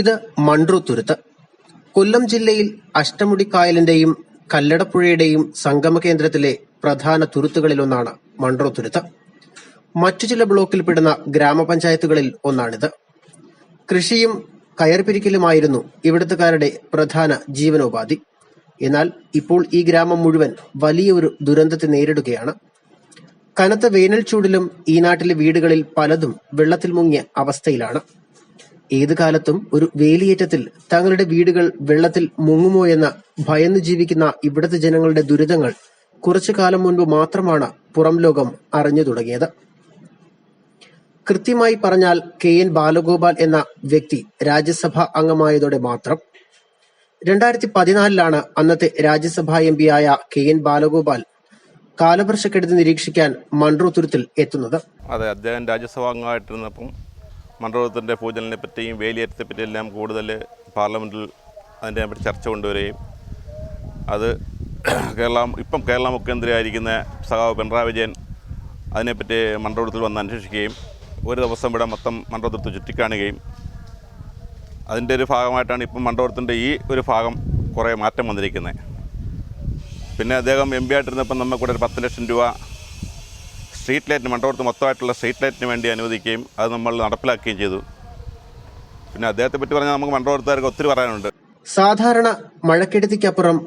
ഇത് മൺട്രോത്തുരുത്ത്. കൊല്ലം ജില്ലയിൽ അഷ്ടമുടിക്കായലിന്റെയും കല്ലടപ്പുഴയുടെയും സംഗമ കേന്ദ്രത്തിലെ പ്രധാന തുരുത്തുകളിലൊന്നാണ് മൺട്രോത്തുരുത്ത്. മറ്റു ചില ബ്ലോക്കിൽപ്പെടുന്ന ഗ്രാമപഞ്ചായത്തുകളിൽ ഒന്നാണിത്. കൃഷിയും കയർപിരിക്കലുമായിരുന്നു ഇവിടുത്തുകാരുടെ പ്രധാന ജീവനോപാധി. എന്നാൽ ഇപ്പോൾ ഈ ഗ്രാമം മുഴുവൻ വലിയൊരു ദുരന്തത്തെ നേരിടുകയാണ്. കനത്ത വേനൽ ചൂടിലും ഈ നാട്ടിലെ വീടുകളിൽ പലതും വെള്ളത്തിൽ മുങ്ങിയ അവസ്ഥയിലാണ്. ഏതു കാലത്തും ഒരു വേലിയേറ്റത്തിൽ തങ്ങളുടെ വീടുകൾ വെള്ളത്തിൽ മുങ്ങുമോയെന്ന് ഭയന്നു ജീവിക്കുന്ന ഇവിടുത്തെ ജനങ്ങളുടെ ദുരിതങ്ങൾ കുറച്ചു കാലം മുൻപ് മാത്രമാണ് പുറം ലോകം അറിഞ്ഞു തുടങ്ങിയത്. കൃത്യമായി പറഞ്ഞാൽ KN ബാലഗോപാൽ എന്ന വ്യക്തി രാജ്യസഭാ അംഗമായതോടെ മാത്രം. 2014 അന്നത്തെ രാജ്യസഭാ MP ആയ KN ബാലഗോപാൽ കാലവർഷക്കെടുതി നിരീക്ഷിക്കാൻ മൺട്രോത്തുരുത്തിൽ എത്തുന്നത്. അതെ, അദ്ദേഹം രാജ്യസഭാ അംഗമായിട്ടിരുന്നപ്പം മൺട്രോത്തുരുത്തിൻ്റെ ഭൂചലനെ പറ്റിയും വേലിയേറ്റത്തെ പറ്റിയെല്ലാം കൂടുതൽ പാർലമെൻറ്റിൽ അതിൻ്റെ പറ്റി ചർച്ച കൊണ്ടുവരികയും അത് കേരള മുഖ്യമന്ത്രിയായിരിക്കുന്ന സഖാവ് പിണറായി വിജയൻ അതിനെപ്പറ്റി മൺട്രോത്തുരുത്തിൽ വന്ന് അന്വേഷിക്കുകയും ഒരു ദിവസം ഇവിടെ മൊത്തം മൺട്രോത്തുരുത്ത് ചുറ്റിക്കാണുകയും അതിൻ്റെ ഒരു ഭാഗമായിട്ടാണ് ഇപ്പം മൺട്രോത്തുരുത്തിൻ്റെ ഈ ഒരു ഭാഗം കുറേ മാറ്റം വന്നിരിക്കുന്നത്. പിന്നെ അദ്ദേഹം MP ആയിട്ടിരുന്നപ്പം നമുക്കൂടെ ഒരു 10 ലക്ഷം രൂപ സ്ട്രീറ്റ് ലൈറ്റിന് മൺട്രോത്തുരുത്ത് മൊത്തമായിട്ടുള്ള സ്ട്രീറ്റ് ലൈറ്റിന് വേണ്ടി അനുവദിക്കുകയും അത് നമ്മൾ നടപ്പിലാക്കുകയും ചെയ്തു. പിന്നെ അദ്ദേഹത്തെ പറ്റി പറഞ്ഞാൽ നമുക്ക് മൺട്രോത്തുരുത്തുകാർക്ക് ഒത്തിരി പറയാനുണ്ട്. സാധാരണ മഴക്കെടുതിക്കപ്പുറം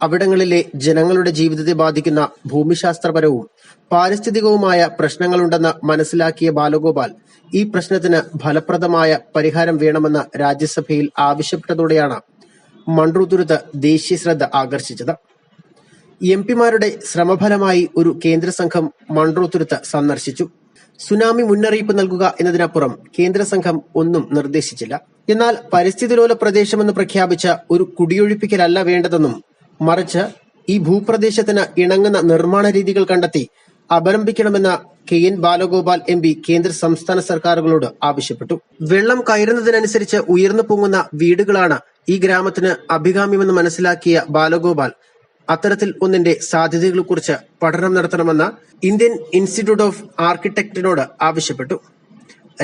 അവിടങ്ങളിലെ ജനങ്ങളുടെ ജീവിതത്തെ ബാധിക്കുന്ന ഭൂമിശാസ്ത്രപരവും പാരിസ്ഥിതികവുമായ പ്രശ്നങ്ങളുണ്ടെന്ന് മനസ്സിലാക്കിയ ബാലഗോപാൽ ഈ പ്രശ്നത്തിന് ഫലപ്രദമായ പരിഹാരം വേണമെന്ന് രാജ്യസഭയിൽ ആവശ്യപ്പെട്ടതോടെയാണ് മൺട്രോത്തുരുത്ത് ദേശീയ ശ്രദ്ധ ആകർഷിച്ചത്. MP-മാരുടെ ശ്രമഫലമായി ഒരു കേന്ദ്ര സംഘം മൺട്രോത്തുരുത്ത് സന്ദർശിച്ചു. സുനാമി മുന്നറിയിപ്പ് നൽകുക എന്നതിനപ്പുറം കേന്ദ്ര സംഘം ഒന്നും നിർദ്ദേശിച്ചില്ല. എന്നാൽ പരിസ്ഥിതിലോല പ്രദേശമെന്ന് പ്രഖ്യാപിച്ച ഒരു കുടിയൊഴിപ്പിക്കലല്ല വേണ്ടതെന്നും മറിച്ച് ഈ ഭൂപ്രദേശത്തിന് ഇണങ്ങുന്ന നിർമ്മാണ രീതികൾ കണ്ടെത്തി അവലംബിക്കണമെന്ന് KN ബാലഗോപാൽ MP കേന്ദ്ര സംസ്ഥാന സർക്കാരുകളോട് ആവശ്യപ്പെട്ടു. വെള്ളം കയറുന്നതിനനുസരിച്ച് ഉയർന്നു പൊങ്ങുന്ന വീടുകളാണ് ഈ ഗ്രാമത്തിന് അഭികാമ്യമെന്ന് മനസ്സിലാക്കിയ ബാലഗോപാൽ അത്തരത്തിൽ ഒന്നിന്റെ സാധ്യതകളെക്കുറിച്ച് പഠനം നടത്തണമെന്ന് ഇന്ത്യൻ ഇൻസ്റ്റിറ്റ്യൂട്ട് ഓഫ് ആർക്കിടെക്റ്റിനോട് ആവശ്യപ്പെട്ടു.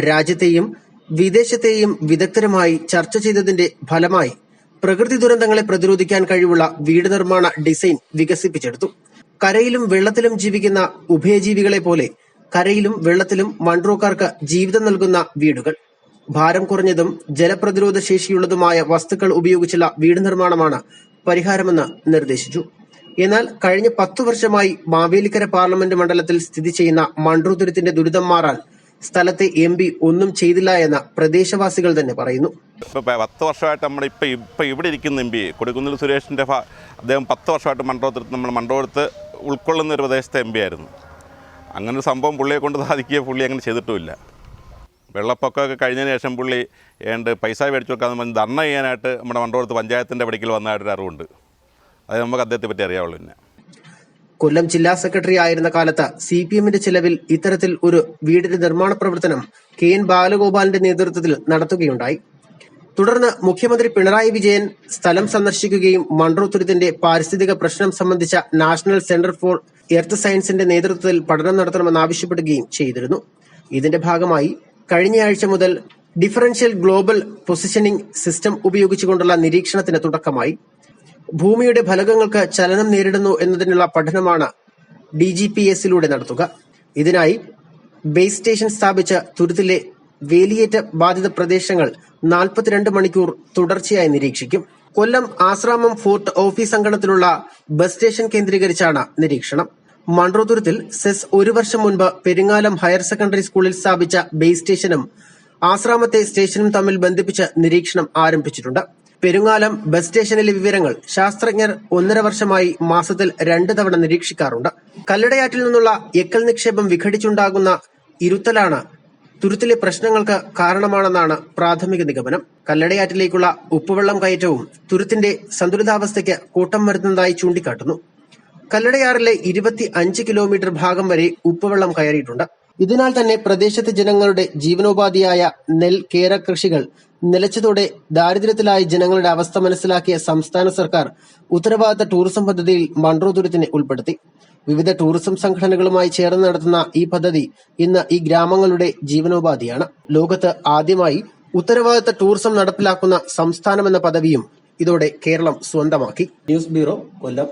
രാജ്യത്തെയും വിദേശത്തെയും വിദഗ്ധരുമായി ചർച്ച ചെയ്തതിന്റെ ഫലമായി പ്രകൃതി ദുരന്തങ്ങളെ പ്രതിരോധിക്കാൻ കഴിവുള്ള വീട് നിർമ്മാണ ഡിസൈൻ വികസിപ്പിച്ചെടുത്തു. കരയിലും വെള്ളത്തിലും ജീവിക്കുന്ന ഉഭയജീവികളെ പോലെ കരയിലും വെള്ളത്തിലും മൺട്രോക്കാർക്ക് ജീവിതം നൽകുന്ന വീടുകൾ, ഭാരം കുറഞ്ഞതും ജലപ്രതിരോധ ശേഷിയുള്ളതുമായ വസ്തുക്കൾ ഉപയോഗിച്ചുള്ള വീട് നിർമ്മാണമാണ് പരിഹാരമെന്ന് നിർദ്ദേശിച്ചു. എന്നാൽ കഴിഞ്ഞ 10 വർഷമായി മാവേലിക്കര പാർലമെന്റ് മണ്ഡലത്തിൽ സ്ഥിതി ചെയ്യുന്ന മൺട്രോത്തുരുത്തിന്റെ ദുരിതം മാറാൻ സ്ഥലത്തെ MP ഒന്നും ചെയ്തില്ല എന്ന് പ്രദേശവാസികൾ തന്നെ പറയുന്നു. 10 വർഷമായിട്ട് നമ്മുടെ ഇപ്പം ഇവിടെ ഇരിക്കുന്ന MP കൊടിക്കുന്നിൽ സുരേഷിൻ്റെ അദ്ദേഹം 10 വർഷമായിട്ട് മൺട്രോത്തുരുത്ത് ഉൾക്കൊള്ളുന്ന ഒരു പ്രദേശത്തെ MP ആയിരുന്നു. അങ്ങനൊരു സംഭവം പുള്ളിയെ കൊണ്ട് സാധിക്കുക പുള്ളി അങ്ങനെ ചെയ്തിട്ടുമില്ല. വെള്ളപ്പൊക്കമൊക്കെ കഴിഞ്ഞതിന് ശേഷം പുള്ളി പൈസ മേടിച്ചു വെക്കാന്ന് പറഞ്ഞ് ധർണ്ണ ചെയ്യാനായിട്ട് നമ്മുടെ മൺട്രോത്തുരുത്ത് പഞ്ചായത്തിൻ്റെ പടിക്കൽ വന്നതായിട്ടൊരു അറിവുണ്ട്. അത് നമുക്ക് അദ്ദേഹത്തെ പറ്റി അറിയാവുള്ളൂ. പിന്നെ കൊല്ലം ജില്ലാ സെക്രട്ടറി ആയിരുന്ന കാലത്ത് CPM-ന്റെ ചെലവിൽ ഇത്തരത്തിൽ ഒരു വീടിന്റെ നിർമ്മാണ പ്രവർത്തനം KN ബാലഗോപാലിന്റെ നേതൃത്വത്തിൽ നടത്തുകയുണ്ടായി. തുടർന്ന് മുഖ്യമന്ത്രി പിണറായി വിജയൻ സ്ഥലം സന്ദർശിക്കുകയും മൺട്രോത്തുരുത്തിന്റെ പാരിസ്ഥിതിക പ്രശ്നം സംബന്ധിച്ച നാഷണൽ സെന്റർ ഫോർ എർത്ത് സയൻസിന്റെ നേതൃത്വത്തിൽ പഠനം നടത്തണമെന്ന് ആവശ്യപ്പെടുകയും ചെയ്തിരുന്നു. ഇതിന്റെ ഭാഗമായി കഴിഞ്ഞയാഴ്ച മുതൽ ഡിഫറൻഷ്യൽ ഗ്ലോബൽ പൊസിഷനിംഗ് സിസ്റ്റം ഉപയോഗിച്ചുകൊണ്ടുള്ള നിരീക്ഷണത്തിന് തുടക്കമായി. ഭൂമിയുടെ ഫലകങ്ങൾക്ക് ചലനം നേരിടുന്നു എന്നതിനുള്ള പഠനമാണ് DGPS-ലൂടെ നടത്തുക. ഇതിനായി ബേസ് സ്റ്റേഷൻ സ്ഥാപിച്ച തുരുത്തിലെ വേലിയേറ്റ ബാധിത പ്രദേശങ്ങൾ 42 മണിക്കൂർ തുടർച്ചയായി നിരീക്ഷിക്കും. കൊല്ലം ആശ്രാമം ഫോർട്ട് ഓഫീസ് അങ്കണത്തിലുള്ള ബസ് സ്റ്റേഷൻ കേന്ദ്രീകരിച്ചാണ് നിരീക്ഷണം. മൺട്രോത്തുരുത്തിൽ സെസ് 1 വർഷം മുൻപ് പെരിങ്ങാലം ഹയർ സെക്കൻഡറി സ്കൂളിൽ സ്ഥാപിച്ച ബേസ് സ്റ്റേഷനും ആശ്രാമത്തെ സ്റ്റേഷനും തമ്മിൽ ബന്ധിപ്പിച്ച് നിരീക്ഷണം ആരംഭിച്ചിട്ടുണ്ട്. പെരുങ്ങാലം ബസ് സ്റ്റേഷനിലെ വിവരങ്ങൾ ശാസ്ത്രജ്ഞർ 1.5 വർഷമായി മാസത്തിൽ 2 തവണ നിരീക്ഷിക്കാറുണ്ട്. കല്ലടയാറ്റിൽ നിന്നുള്ള എക്കൽ നിക്ഷേപം വിഘടിച്ചുണ്ടാകുന്ന ഇരുത്തലാണ് തുരുത്തിലെ പ്രശ്നങ്ങൾക്ക് കാരണമാണെന്നാണ് പ്രാഥമിക നിഗമനം. കല്ലടയാറ്റിലേക്കുള്ള ഉപ്പുവെള്ളം കയറ്റവും തുരുത്തിന്റെ സന്തുലിതാവസ്ഥയ്ക്ക് കോട്ടം വരുത്തുന്നതായി ചൂണ്ടിക്കാട്ടുന്നു. കല്ലടയാറിലെ 25 കിലോമീറ്റർ ഭാഗം വരെ ഉപ്പുവെള്ളം കയറിയിട്ടുണ്ട്. ഇതിനാൽ തന്നെ പ്രദേശത്തെ ജനങ്ങളുടെ ജീവനോപാധിയായ കേര കൃഷികൾ നിലച്ചതോടെ ദാരിദ്ര്യത്തിലായ ജനങ്ങളുടെ അവസ്ഥ മനസ്സിലാക്കിയ സംസ്ഥാന സർക്കാർ ഉത്തരവാദിത്ത ടൂറിസം പദ്ധതിയിൽ മൺട്രോത്തുരുത്തിനെ ഉൾപ്പെടുത്തി. വിവിധ ടൂറിസം സംഘടനകളുമായി ചേർന്ന് നടത്തുന്ന ഈ പദ്ധതി ഇന്ന് ഈ ഗ്രാമങ്ങളുടെ ജീവനോപാധിയാണ്. ലോകത്ത് ആദ്യമായി ഉത്തരവാദിത്ത ടൂറിസം നടപ്പിലാക്കുന്ന സംസ്ഥാനമെന്ന പദവിയും ഇതോടെ കേരളം സ്വന്തമാക്കി. ന്യൂസ് ബ്യൂറോ, കൊല്ലം.